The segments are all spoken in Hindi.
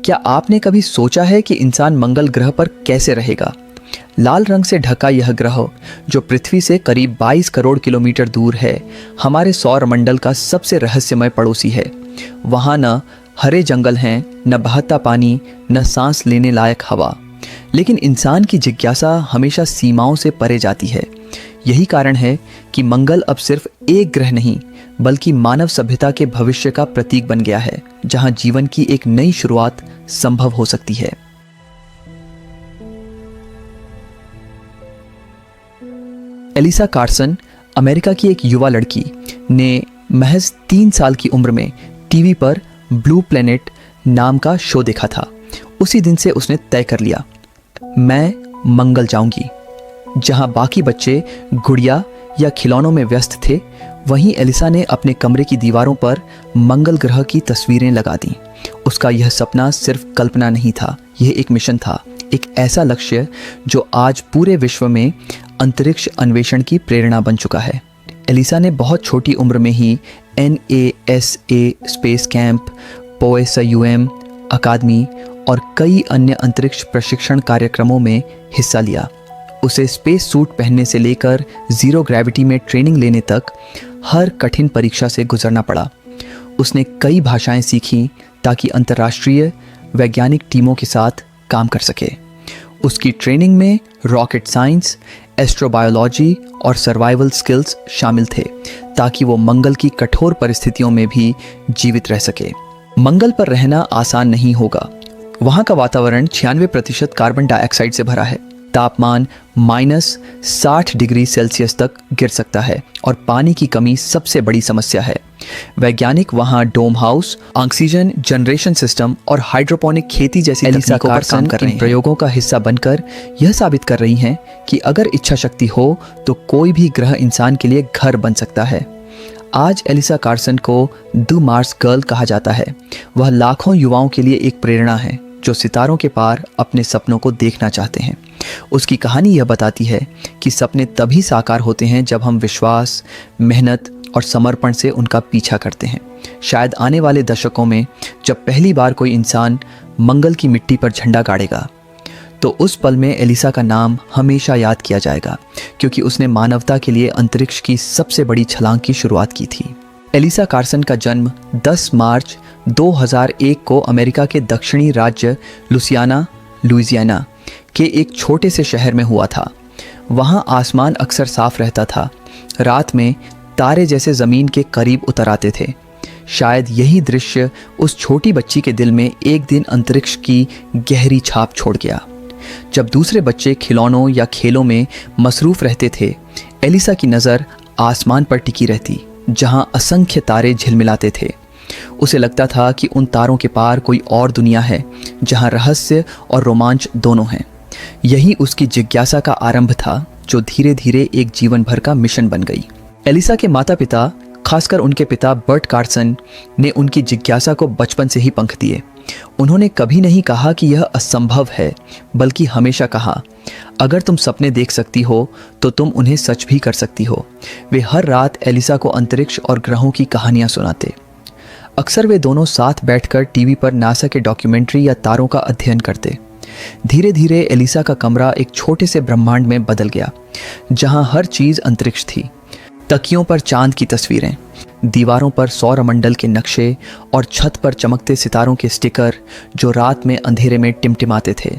क्या आपने कभी सोचा है कि इंसान मंगल ग्रह पर कैसे रहेगा? लाल रंग से ढका यह ग्रह, जो पृथ्वी से करीब 22 करोड़ किलोमीटर दूर है, हमारे सौर मंडल का सबसे रहस्यमय पड़ोसी है। वहाँ न हरे जंगल हैं, न बहता पानी, न सांस लेने लायक हवा। लेकिन इंसान की जिज्ञासा हमेशा सीमाओं से परे जाती है। यही कारण है कि मंगल अब सिर्फ एक ग्रह नहीं, बल्कि मानव सभ्यता के भविष्य का प्रतीक बन गया है, जहां जीवन की एक नई शुरुआत संभव हो सकती है। एलिसा कार्सन, अमेरिका की एक युवा लड़की, ने महज 3 साल की उम्र में टीवी पर ब्लू प्लेनेट नाम का शो देखा था। उसी दिन से उसने तय कर लिया, मैं मंगल जाऊंगी। जहां बाकी बच्चे गुड़िया या खिलौनों में व्यस्त थे, वहीं एलिसा ने अपने कमरे की दीवारों पर मंगल ग्रह की तस्वीरें लगा दी। उसका यह सपना सिर्फ कल्पना नहीं था, यह एक मिशन था, एक ऐसा लक्ष्य जो आज पूरे विश्व में अंतरिक्ष अन्वेषण की प्रेरणा बन चुका है। एलिसा ने बहुत छोटी उम्र में ही NASA स्पेस कैंप, POESUM अकादमी और कई अन्य अंतरिक्ष प्रशिक्षण कार्यक्रमों में हिस्सा लिया। उसे स्पेस सूट पहनने से लेकर जीरो ग्रेविटी में ट्रेनिंग लेने तक हर कठिन परीक्षा से गुजरना पड़ा। उसने कई भाषाएं सीखीं ताकि अंतर्राष्ट्रीय वैज्ञानिक टीमों के साथ काम कर सके। उसकी ट्रेनिंग में रॉकेट साइंस, एस्ट्रोबायोलॉजी और सर्वाइवल स्किल्स शामिल थे, ताकि वो मंगल की कठोर परिस्थितियों में भी जीवित रह सके। मंगल पर रहना आसान नहीं होगा। वहाँ का वातावरण 96% कार्बन डाइऑक्साइड से भरा है। तापमान -60 डिग्री सेल्सियस तक गिर सकता है और पानी की कमी सबसे बड़ी समस्या है। वैज्ञानिक वहाँ डोम हाउस, ऑक्सीजन जनरेशन सिस्टम और हाइड्रोपोनिक खेती जैसी तकनीकों पर काम कर रहे हैं। प्रयोगों का हिस्सा बनकर यह साबित कर रही हैं कि अगर इच्छा शक्ति हो तो कोई भी ग्रह इंसान के लिए घर बन सकता है। आज एलिसा कार्सन को द मार्स गर्ल कहा जाता है। वह लाखों युवाओं के लिए एक प्रेरणा है, जो सितारों के पार अपने सपनों को देखना चाहते हैं। उसकी कहानी यह बताती है कि सपने तभी साकार होते हैं जब हम विश्वास, मेहनत और समर्पण से उनका पीछा करते हैं। शायद आने वाले दशकों में जब पहली बार कोई इंसान मंगल की मिट्टी पर झंडा गाड़ेगा, तो उस पल में एलिसा का नाम हमेशा याद किया जाएगा, क्योंकि उसने मानवता के लिए अंतरिक्ष की सबसे बड़ी छलांग की शुरुआत की थी। एलिसा कार्सन का जन्म 10 मार्च 2001 को अमेरिका के दक्षिणी राज्य लुइसियाना के एक छोटे से शहर में हुआ था। वहाँ आसमान अक्सर साफ रहता था। रात में तारे जैसे ज़मीन के करीब उतर आते थे। शायद यही दृश्य उस छोटी बच्ची के दिल में एक दिन अंतरिक्ष की गहरी छाप छोड़ गया। जब दूसरे बच्चे खिलौनों या खेलों में मसरूफ़ रहते थे, एलिसा की नज़र आसमान पर टिकी रहती, जहाँ असंख्य तारे झिलमिलाते थे। उसे लगता था कि उन तारों के पार कोई और दुनिया है, जहाँ रहस्य और रोमांच दोनों हैं। यही उसकी जिज्ञासा का आरंभ था, जो धीरे धीरे एक जीवन भर का मिशन बन गई। एलिसा के माता पिता, खासकर उनके पिता बर्ट कार्सन, ने उनकी जिज्ञासा को बचपन से ही पंख दिए। उन्होंने कभी नहीं कहा कि यह असंभव है, बल्कि हमेशा कहा, अगर तुम सपने देख सकती हो तो तुम उन्हें सच भी कर सकती हो। वे हर रात एलिसा को अंतरिक्ष और ग्रहों की कहानियां सुनाते। अक्सर वे दोनों साथ बैठकर टीवी पर नासा के डॉक्यूमेंट्री या तारों का अध्ययन करते। धीरे धीरे एलिसा का कमरा एक छोटे से ब्रह्मांड में बदल गया, जहां हर चीज अंतरिक्ष थी। तकियों पर चांद की तस्वीरें, दीवारों पर सौरमंडल के नक्शे और छत पर चमकते सितारों के स्टिकर, जो रात में अंधेरे में टिमटिमाते थे।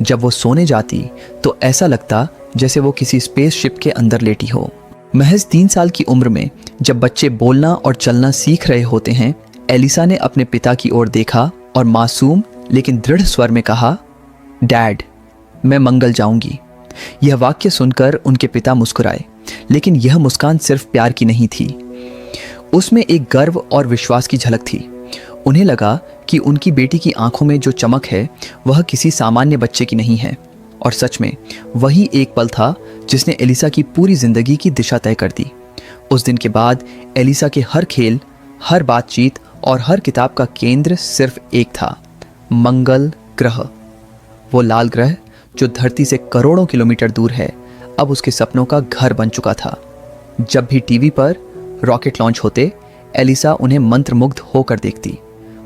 जब वो सोने जाती तो ऐसा लगता जैसे वो किसी स्पेसशिप के अंदर लेटी हो। महज 3 साल की उम्र में, जब बच्चे बोलना और चलना सीख रहे होते हैं, एलिसा ने अपने पिता की ओर देखा और मासूम लेकिन दृढ़ स्वर में कहा, डैड, मैं मंगल जाऊंगी। यह वाक्य सुनकर उनके पिता मुस्कुराए, लेकिन यह मुस्कान सिर्फ प्यार की नहीं थी। उसमें एक गर्व और विश्वास की झलक थी। उन्हें लगा कि उनकी बेटी की आंखों में जो चमक है, वह किसी सामान्य बच्चे की नहीं है। और सच में वही एक पल था जिसने एलिसा की पूरी जिंदगी की दिशा तय कर दी। उस दिन के बाद एलिसा के हर खेल, हर बातचीत और हर किताब का केंद्र सिर्फ एक था, मंगल ग्रह। वो लाल ग्रह जो धरती से करोड़ों किलोमीटर दूर है, अब उसके सपनों का घर बन चुका था। जब भी टीवी पर रॉकेट लॉन्च होते, एलिसा उन्हें मंत्रमुग्ध होकर देखती।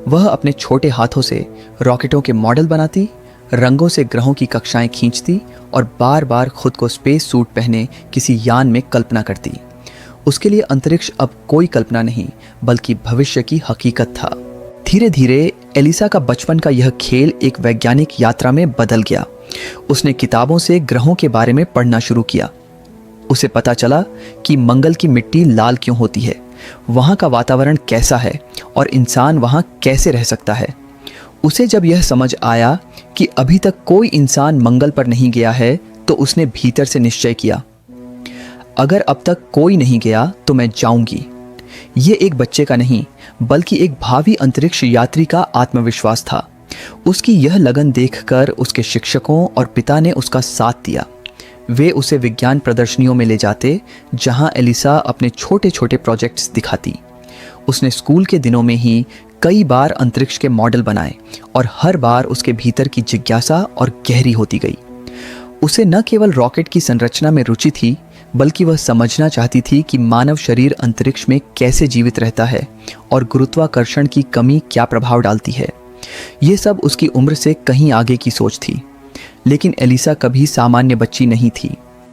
वह अपने छोटे हाथों से रॉकेटों के मॉडल बनाती, रंगों से ग्रहों की कक्षाएं खींचती और बार बार खुद को स्पेस सूट पहने किसी यान में कल्पना करती। उसके लिए अंतरिक्ष अब कोई कल्पना नहीं बल्कि भविष्य की हकीकत था। धीरे धीरे एलिसा का बचपन का यह खेल एक वैज्ञानिक यात्रा में बदल गया। उसने किताबों से ग्रहों के बारे में पढ़ना शुरू किया। उसे पता चला कि मंगल की मिट्टी लाल क्यों होती है, वहाँ का वातावरण कैसा है और इंसान वहाँ कैसे रह सकता है। उसे जब यह समझ आया कि अभी तक कोई इंसान मंगल पर नहीं गया है तो उसने भीतर से निश्चय किया, अगर अब तक कोई नहीं गया तो मैं जाऊंगी। ये एक बच्चे का नहीं बल्कि एक भावी अंतरिक्ष यात्री का आत्मविश्वास था। उसकी यह लगन देखकर उसके शिक्षकों और पिता ने उसका साथ दिया। वे उसे विज्ञान प्रदर्शनियों में ले जाते जहां एलिसा अपने छोटे छोटे प्रोजेक्ट्स दिखाती। उसने स्कूल के दिनों में ही कई बार अंतरिक्ष के मॉडल बनाए और हर बार उसके भीतर की जिज्ञासा और गहरी होती गई। उसे न केवल रॉकेट की संरचना में रुचि थी बल्कि वह समझना चाहती थी कि मानव शरीर अंतरिक्ष में कैसे जीवित रहता है और गुरुत्वाकर्षण की कमी क्या प्रभाव डालती है। ये सब उसकी उम्र से कहीं आगे की सोच थी। लेकिन एलिसा कभी सामान्य बच्ची नहीं थी।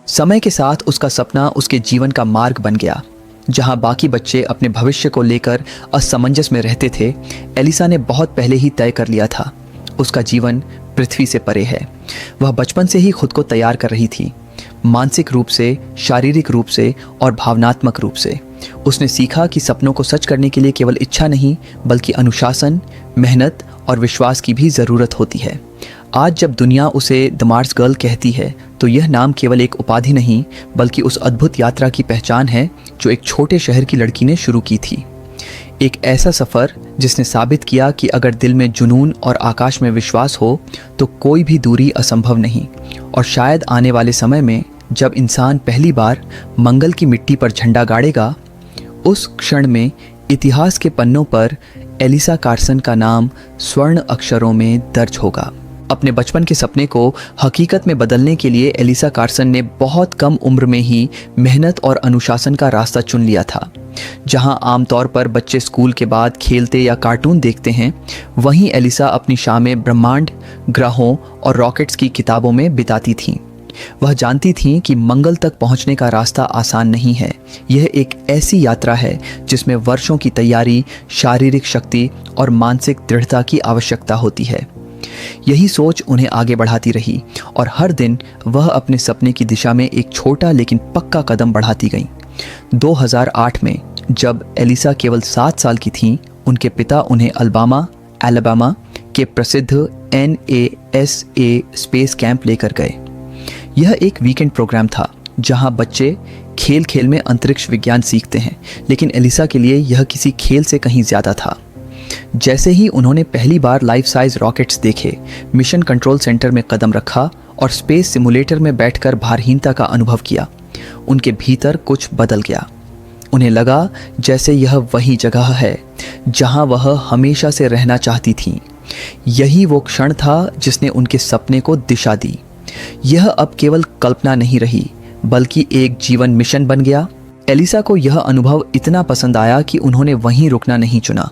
समय के साथ उसका सपना उसके जीवन का मार्ग बन गया। जहां बाकी बच्चे अपने भविष्य को लेकर असमंजस में रहते थे, एलिसा ने बहुत पहले ही तय कर लिया था, उसका जीवन पृथ्वी से परे है। वह बचपन से ही खुद को तैयार कर रही थी, मानसिक रूप से, शारीरिक रूप से और भावनात्मक रूप से। उसने सीखा कि सपनों को सच करने के लिए केवल इच्छा नहीं बल्कि अनुशासन, मेहनत और विश्वास की भी ज़रूरत होती है। आज जब दुनिया उसे द मार्स गर्ल कहती है तो यह नाम केवल एक उपाधि नहीं बल्कि उस अद्भुत यात्रा की पहचान है जो एक छोटे शहर की लड़की ने शुरू की थी। एक ऐसा सफ़र जिसने साबित किया कि अगर दिल में जुनून और आकाश में विश्वास हो तो कोई भी दूरी असंभव नहीं। और शायद आने वाले समय में जब इंसान पहली बार मंगल की मिट्टी पर झंडा गाड़ेगा, उस क्षण में इतिहास के पन्नों पर एलिसा कार्सन का नाम स्वर्ण अक्षरों में दर्ज होगा। अपने बचपन के सपने को हकीकत में बदलने के लिए एलिसा कार्सन ने बहुत कम उम्र में ही मेहनत और अनुशासन का रास्ता चुन लिया था। जहां आमतौर पर बच्चे स्कूल के बाद खेलते या कार्टून देखते हैं, वहीं एलिसा अपनी शामें ब्रह्मांड, ग्रहों और रॉकेट्स की किताबों में बिताती थीं। वह जानती थीं कि मंगल तक पहुंचने का रास्ता आसान नहीं है। यह एक ऐसी यात्रा है जिसमें वर्षों की तैयारी, शारीरिक शक्ति और मानसिक दृढ़ता की आवश्यकता होती है। यही सोच उन्हें आगे बढ़ाती रही और हर दिन वह अपने सपने की दिशा में एक छोटा लेकिन पक्का कदम बढ़ाती गईं। 2008 में जब एलिसा केवल 7 साल की थीं, उनके पिता उन्हें अलाबामा के प्रसिद्ध NASA स्पेस कैंप लेकर गए। यह एक वीकेंड प्रोग्राम था जहां बच्चे खेल खेल में अंतरिक्ष विज्ञान सीखते हैं, लेकिन एलिसा के लिए यह किसी खेल से कहीं ज़्यादा था। जैसे ही उन्होंने पहली बार लाइफ साइज रॉकेट्स देखे, मिशन कंट्रोल सेंटर में कदम रखा और स्पेस सिमुलेटर में बैठकर भारहीनता का अनुभव किया, उनके भीतर कुछ बदल गया। उन्हें लगा जैसे यह वही जगह है जहां वह हमेशा से रहना चाहती थीं। यही वो क्षण था जिसने उनके सपने को दिशा दी। यह अब केवल कल्पना नहीं रही बल्कि एक जीवन मिशन बन गया। एलिसा को यह अनुभव इतना पसंद आया कि उन्होंने वहीं रुकना नहीं चुना।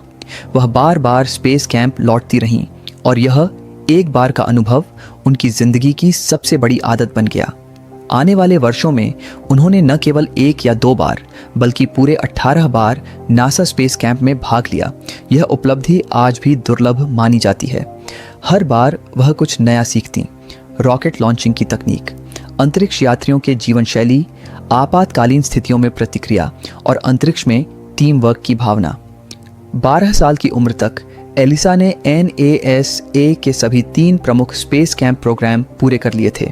वह बार बार स्पेस कैंप लौटती रहीं और यह एक बार का अनुभव उनकी ज़िंदगी की सबसे बड़ी आदत बन गया। आने वाले वर्षों में उन्होंने न केवल 1 या 2 बार बल्कि पूरे 18 बार नासा स्पेस कैंप में भाग लिया। यह उपलब्धि आज भी दुर्लभ मानी जाती है। हर बार वह कुछ नया सीखती, रॉकेट लॉन्चिंग की तकनीक, अंतरिक्ष यात्रियों के जीवन शैली, आपातकालीन स्थितियों में प्रतिक्रिया और अंतरिक्ष में टीम वर्क की भावना। 12 साल की उम्र तक एलिसा ने NASA के सभी 3 प्रमुख स्पेस कैंप प्रोग्राम पूरे कर लिए थे।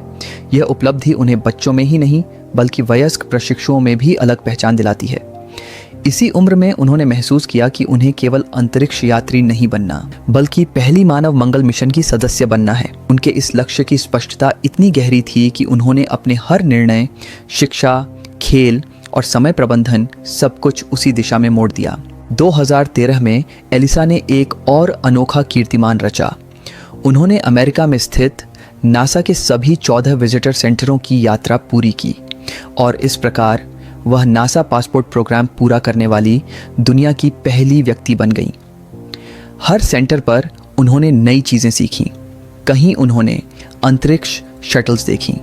यह उपलब्धि उन्हें बच्चों में ही नहीं बल्कि वयस्क प्रशिक्षुओं में भी अलग पहचान दिलाती है। इसी उम्र में उन्होंने महसूस किया कि उन्हें केवल अंतरिक्ष यात्री नहीं बनना बल्कि पहली मानव मंगल मिशन की सदस्य बनना है। उनके इस लक्ष्य की स्पष्टता इतनी गहरी थी कि उन्होंने अपने हर निर्णय, शिक्षा, खेल और समय प्रबंधन सब कुछ उसी दिशा में मोड़ दिया। 2013 में एलिसा ने एक और अनोखा कीर्तिमान रचा। उन्होंने अमेरिका में स्थित नासा के सभी 14 विजिटर सेंटरों की यात्रा पूरी की और इस प्रकार वह नासा पासपोर्ट प्रोग्राम पूरा करने वाली दुनिया की पहली व्यक्ति बन गई। हर सेंटर पर उन्होंने नई चीज़ें सीखी। कहीं उन्होंने अंतरिक्ष शटल्स देखी,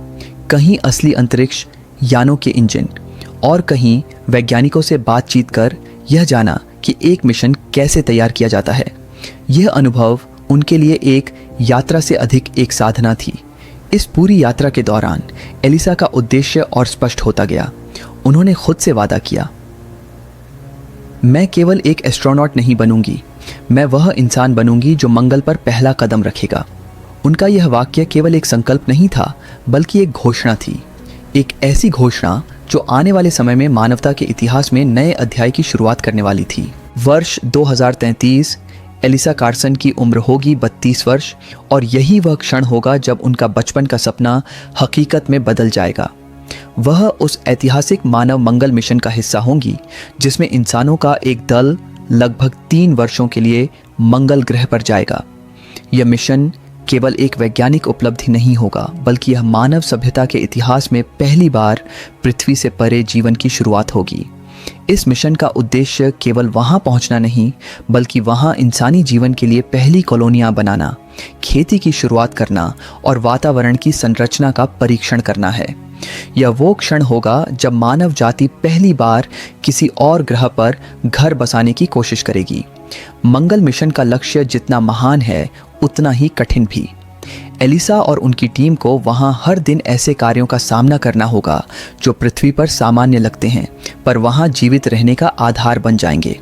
कहीं असली अंतरिक्ष यानों के इंजन, और कहीं वैज्ञानिकों से बातचीत कर यह जाना कि एक मिशन कैसे तैयार किया जाता है। यह अनुभव उनके लिए एक यात्रा से अधिक एक साधना थी। इस पूरी यात्रा के दौरान एलिसा का उद्देश्य और स्पष्ट होता गया। उन्होंने खुद से वादा किया, मैं केवल एक एस्ट्रोनॉट नहीं बनूंगी, मैं वह इंसान बनूंगी जो मंगल पर पहला कदम रखेगा। उनका यह वाक्य केवल एक संकल्प नहीं था, बल्कि एक घोषणा थी। एक ऐसी घोषणा जो आने वाले समय में मानवता के इतिहास में नए अध्याय की शुरुआत करने वाली थी। वर्ष 2033, एलिसा कार्सन की उम्र होगी 32 वर्ष, और यही वह क्षण होगा जब उनका बचपन का सपना हकीकत में बदल जाएगा। वह उस ऐतिहासिक मानव मंगल मिशन का हिस्सा होंगी जिसमें इंसानों का एक दल लगभग 3 वर्षों के लिए मंगल ग्रह पर जाएगा। यह मिशन केवल एक वैज्ञानिक उपलब्धि नहीं होगा, बल्कि यह मानव सभ्यता के इतिहास में पहली बार पृथ्वी से परे जीवन की शुरुआत होगी। इस मिशन का उद्देश्य केवल वहां पहुंचना नहीं, बल्कि वहां इंसानी जीवन के लिए पहली कॉलोनियां बनाना, खेती की शुरुआत करना और वातावरण की संरचना का परीक्षण करना है। यह वो क्षण होगा जब मानव जाति पहली बार किसी और ग्रह पर घर बसाने की कोशिश करेगी। मंगल मिशन का लक्ष्य जितना महान है, उतना ही कठिन भी। एलिसा और उनकी टीम को वहां हर दिन ऐसे कार्यों का सामना करना होगा जो पृथ्वी पर सामान्य लगते हैं, पर वहां जीवित रहने का आधार बन जाएंगे।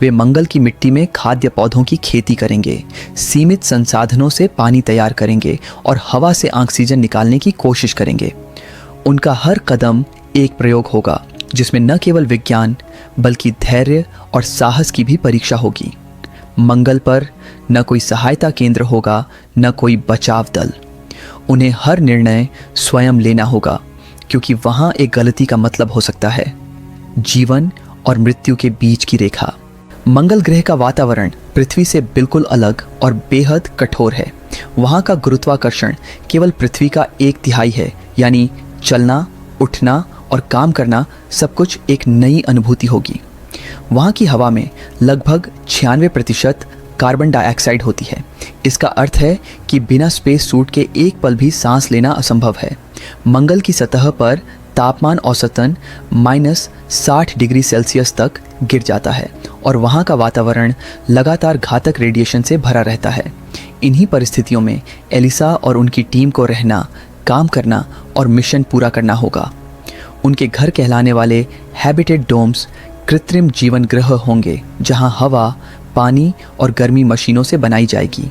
वे मंगल की मिट्टी में खाद्य पौधों की खेती करेंगे, सीमित संसाधनों से पानी तैयार करेंगे और हवा से ऑक्सीजन निकालने की कोशिश करेंगे। उनका हर कदम एक प्रयोग होगा जिसमें न केवल विज्ञान बल्कि धैर्य और साहस की भी परीक्षा होगी। मंगल पर न कोई सहायता केंद्र होगा, न कोई बचाव दल। उन्हें हर निर्णय स्वयं लेना होगा, क्योंकि वहां एक गलती का मतलब हो सकता है जीवन और मृत्यु के बीच की रेखा। मंगल ग्रह का वातावरण पृथ्वी से बिल्कुल अलग और बेहद कठोर है। वहां का गुरुत्वाकर्षण केवल पृथ्वी का 1/3 है, यानी चलना, उठना और काम करना सब कुछ एक नई अनुभूति होगी। वहाँ की हवा में लगभग 96% कार्बन डाइऑक्साइड होती है। इसका अर्थ है कि बिना स्पेस सूट के एक पल भी सांस लेना असंभव है। मंगल की सतह पर तापमान औसतन -60 डिग्री सेल्सियस तक गिर जाता है और वहाँ का वातावरण लगातार घातक रेडिएशन से भरा रहता है। इन्हीं परिस्थितियों में एलिसा और उनकी टीम को रहना, काम करना और मिशन पूरा करना होगा। उनके घर कहलाने वाले हैबिटेट डोम्स कृत्रिम जीवन ग्रह होंगे, जहां हवा, पानी और गर्मी मशीनों से बनाई जाएगी।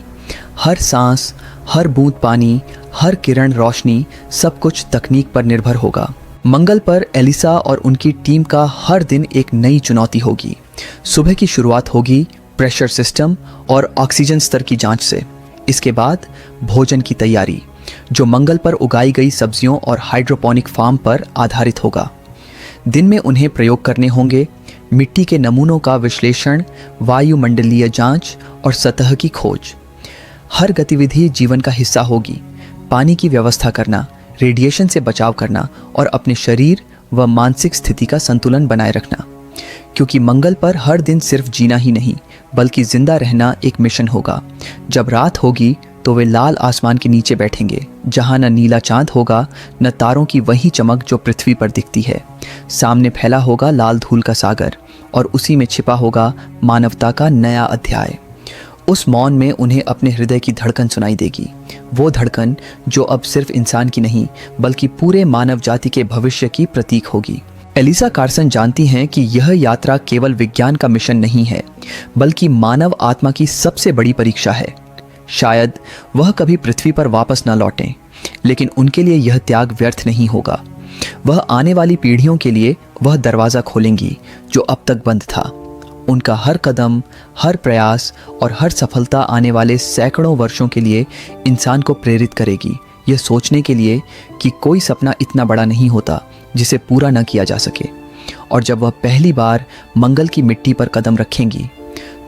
हर सांस, हर बूंद पानी, हर किरण रोशनी, सब कुछ तकनीक पर निर्भर होगा। मंगल पर एलिसा और उनकी टीम का हर दिन एक नई चुनौती होगी। सुबह की शुरुआत होगी प्रेशर सिस्टम और ऑक्सीजन स्तर की जांच से। इसके बाद भोजन की तैयारी, जो मंगल पर उगाई गई सब्जियों और हाइड्रोपोनिक फार्म पर आधारित होगा। दिन में उन्हें प्रयोग करने होंगे मिट्टी के नमूनों का विश्लेषण, वायुमंडलीय जांच और सतह की खोज। हर गतिविधि जीवन का हिस्सा होगी। पानी की व्यवस्था करना, रेडिएशन से बचाव करना और अपने शरीर व मानसिक स्थिति का संतुलन बनाए रखना, क्योंकि मंगल पर हर दिन सिर्फ जीना ही नहीं बल्कि जिंदा रहना एक मिशन होगा। जब रात होगी तो वे लाल आसमान के नीचे बैठेंगे, जहां न नीला चांद होगा, न तारों की वही चमक जो पृथ्वी पर दिखती है। सामने फैला होगा लाल धूल का सागर और उसी में छिपा होगा मानवता का नया अध्याय। उस मौन में उन्हें अपने हृदय की धड़कन सुनाई देगी, वो धड़कन जो अब सिर्फ इंसान की नहीं बल्कि पूरे मानव जाति के भविष्य की प्रतीक होगी। एलिसा कार्सन जानती हैं कि यह यात्रा केवल विज्ञान का मिशन नहीं है, बल्कि मानव आत्मा की सबसे बड़ी परीक्षा है। शायद वह कभी पृथ्वी पर वापस न लौटें, लेकिन उनके लिए यह त्याग व्यर्थ नहीं होगा। वह आने वाली पीढ़ियों के लिए वह दरवाज़ा खोलेंगी जो अब तक बंद था। उनका हर कदम, हर प्रयास और हर सफलता आने वाले सैकड़ों वर्षों के लिए इंसान को प्रेरित करेगी, यह सोचने के लिए कि कोई सपना इतना बड़ा नहीं होता जिसे पूरा न किया जा सके। और जब वह पहली बार मंगल की मिट्टी पर कदम रखेंगी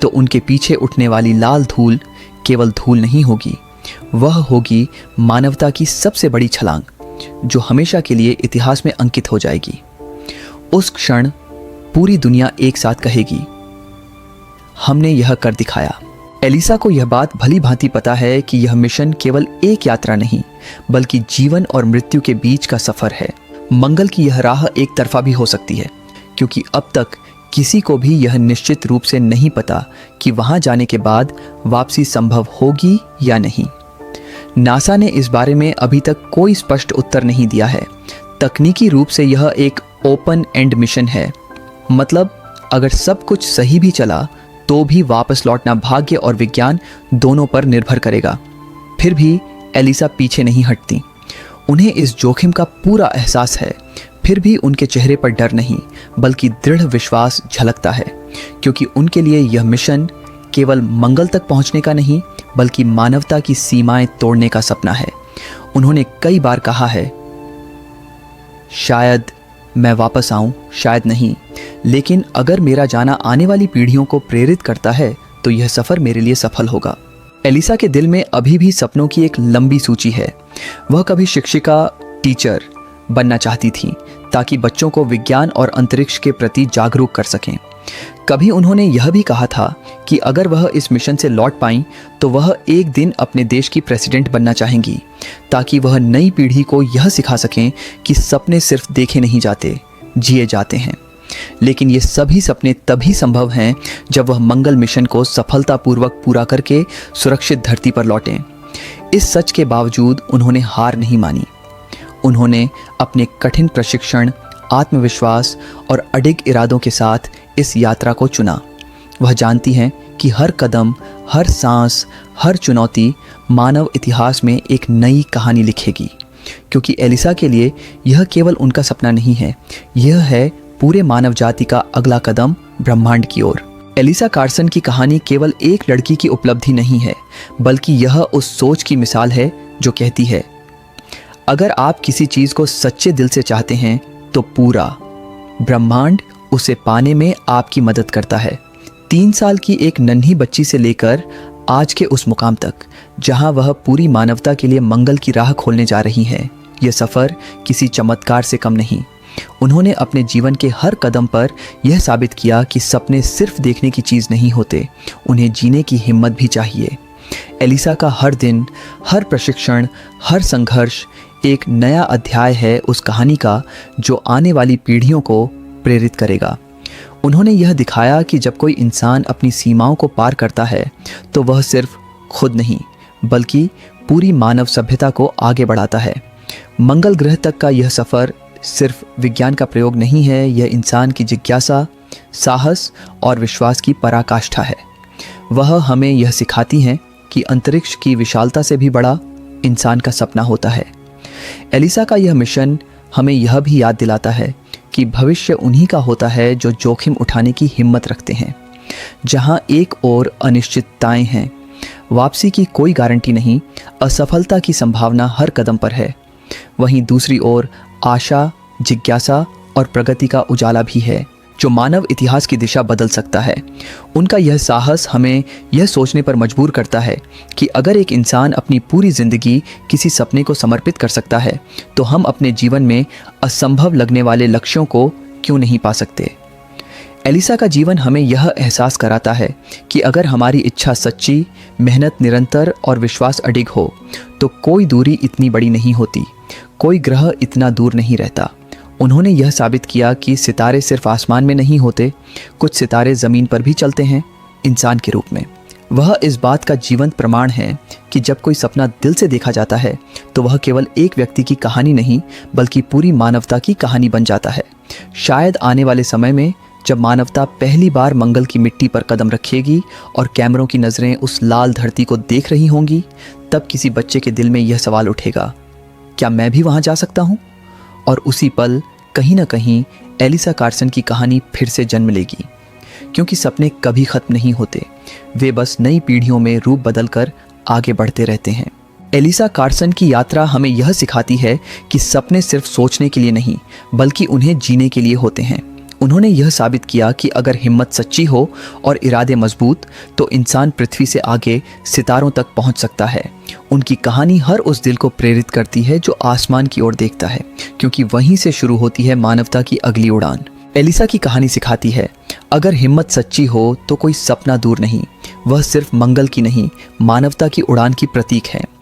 तो उनके पीछे उठने वाली लाल धूल केवल धूल नहीं होगी, वह होगी मानवता की सबसे बड़ी छलांग, जो हमेशा के लिए इतिहास में अंकित हो जाएगी। उस क्षण पूरी दुनिया एक साथ कहेगी, हमने यह कर दिखाया। एलिसा को यह बात भली भांति पता है कि यह मिशन केवल एक यात्रा नहीं बल्कि जीवन और मृत्यु के बीच का सफर है। मंगल की यह राह एक तरफा भी हो सकती है, क्योंकि अब तक किसी को भी यह निश्चित रूप से नहीं पता कि वहां जाने के बाद वापसी संभव होगी या नहीं। नासा ने इस बारे में अभी तक कोई स्पष्ट उत्तर नहीं दिया है। तकनीकी रूप से यह एक ओपन एंड मिशन है, मतलब अगर सब कुछ सही भी चला तो भी वापस लौटना भाग्य और विज्ञान दोनों पर निर्भर करेगा। फिर भी एलिसा पीछे नहीं हटती। उन्हें इस जोखिम का पूरा एहसास है, फिर भी उनके चेहरे पर डर नहीं बल्कि दृढ़ विश्वास झलकता है, क्योंकि उनके लिए यह मिशन केवल मंगल तक पहुंचने का नहीं बल्कि मानवता की सीमाएं तोड़ने का सपना है। उन्होंने कई बार कहा है, शायद मैं वापस आऊं, शायद नहीं, लेकिन अगर मेरा जाना आने वाली पीढ़ियों को प्रेरित करता है तो यह सफ़र मेरे लिए सफल होगा। एलिसा के दिल में अभी भी सपनों की एक लंबी सूची है। वह कभी शिक्षिका, टीचर बनना चाहती थी ताकि बच्चों को विज्ञान और अंतरिक्ष के प्रति जागरूक कर सकें। कभी उन्होंने यह भी कहा था कि अगर वह इस मिशन से लौट पाईं तो वह एक दिन अपने देश की प्रेसिडेंट बनना चाहेंगी, ताकि वह नई पीढ़ी को यह सिखा सकें कि सपने सिर्फ देखे नहीं जाते, जिए जाते हैं। लेकिन ये सभी सपने तभी संभव हैं जब वह मंगल मिशन को सफलतापूर्वक पूरा करके सुरक्षित धरती पर लौटें। इस सच के बावजूद उन्होंने हार नहीं मानी। उन्होंने अपने कठिन प्रशिक्षण, आत्मविश्वास और अडिग इरादों के साथ इस यात्रा को चुना। वह जानती हैं कि हर कदम, हर सांस, हर चुनौती मानव इतिहास में एक नई कहानी लिखेगी, क्योंकि एलिसा के लिए यह केवल उनका सपना नहीं है, यह है पूरे मानव जाति का अगला कदम ब्रह्मांड की ओर। एलिसा कार्सन की कहानी केवल एक लड़की की उपलब्धि नहीं है, बल्कि यह उस सोच की मिसाल है जो कहती है, अगर आप किसी चीज़ को सच्चे दिल से चाहते हैं तो पूरा ब्रह्मांड उसे पाने में आपकी मदद करता है। 3 साल की एक नन्ही बच्ची से लेकर आज के उस मुकाम तक जहां वह पूरी मानवता के लिए मंगल की राह खोलने जा रही है, यह सफ़र किसी चमत्कार से कम नहीं। उन्होंने अपने जीवन के हर कदम पर यह साबित किया कि सपने सिर्फ देखने की चीज़ नहीं होते, उन्हें जीने की हिम्मत भी चाहिए। एलिसा का हर दिन, हर प्रशिक्षण, हर संघर्ष एक नया अध्याय है उस कहानी का जो आने वाली पीढ़ियों को प्रेरित करेगा। उन्होंने यह दिखाया कि जब कोई इंसान अपनी सीमाओं को पार करता है तो वह सिर्फ खुद नहीं बल्कि पूरी मानव सभ्यता को आगे बढ़ाता है। मंगल ग्रह तक का यह सफ़र सिर्फ विज्ञान का प्रयोग नहीं है, यह इंसान की जिज्ञासा, साहस और विश्वास की पराकाष्ठा है। वह हमें यह सिखाती हैं कि अंतरिक्ष की विशालता से भी बड़ा इंसान का सपना होता है। एलिसा का यह मिशन हमें यह भी याद दिलाता है कि भविष्य उन्हीं का होता है जो जोखिम उठाने की हिम्मत रखते हैं। जहां एक ओर अनिश्चितताएं हैं, वापसी की कोई गारंटी नहीं, असफलता की संभावना हर कदम पर है, वहीं दूसरी ओर आशा, जिज्ञासा और प्रगति का उजाला भी है जो मानव इतिहास की दिशा बदल सकता है। उनका यह साहस हमें यह सोचने पर मजबूर करता है कि अगर एक इंसान अपनी पूरी ज़िंदगी किसी सपने को समर्पित कर सकता है तो हम अपने जीवन में असंभव लगने वाले लक्ष्यों को क्यों नहीं पा सकते। एलिसा का जीवन हमें यह एहसास कराता है कि अगर हमारी इच्छा सच्ची, मेहनत निरंतर और विश्वास अडिग हो तो कोई दूरी इतनी बड़ी नहीं होती, कोई ग्रह इतना दूर नहीं रहता। उन्होंने यह साबित किया कि सितारे सिर्फ आसमान में नहीं होते, कुछ सितारे ज़मीन पर भी चलते हैं इंसान के रूप में। वह इस बात का जीवंत प्रमाण है कि जब कोई सपना दिल से देखा जाता है तो वह केवल एक व्यक्ति की कहानी नहीं बल्कि पूरी मानवता की कहानी बन जाता है। शायद आने वाले समय में जब मानवता पहली बार मंगल की मिट्टी पर कदम रखेगी और कैमरों की नज़रें उस लाल धरती को देख रही होंगी, तब किसी बच्चे के दिल में यह सवाल उठेगा, क्या मैं भी वहाँ जा सकता हूँ? और उसी पल कहीं ना कहीं एलिसा कार्सन की कहानी फिर से जन्म लेगी, क्योंकि सपने कभी ख़त्म नहीं होते, वे बस नई पीढ़ियों में रूप बदलकर आगे बढ़ते रहते हैं। एलिसा कार्सन की यात्रा हमें यह सिखाती है कि सपने सिर्फ सोचने के लिए नहीं बल्कि उन्हें जीने के लिए होते हैं। उन्होंने यह साबित किया कि अगर हिम्मत सच्ची हो और इरादे मजबूत तो इंसान पृथ्वी से आगे सितारों तक पहुंच सकता है। उनकी कहानी हर उस दिल को प्रेरित करती है जो आसमान की ओर देखता है, क्योंकि वहीं से शुरू होती है मानवता की अगली उड़ान। एलिसा की कहानी सिखाती है, अगर हिम्मत सच्ची हो तो कोई सपना दूर नहीं, वह सिर्फ मंगल की नहीं, मानवता की उड़ान की प्रतीक है।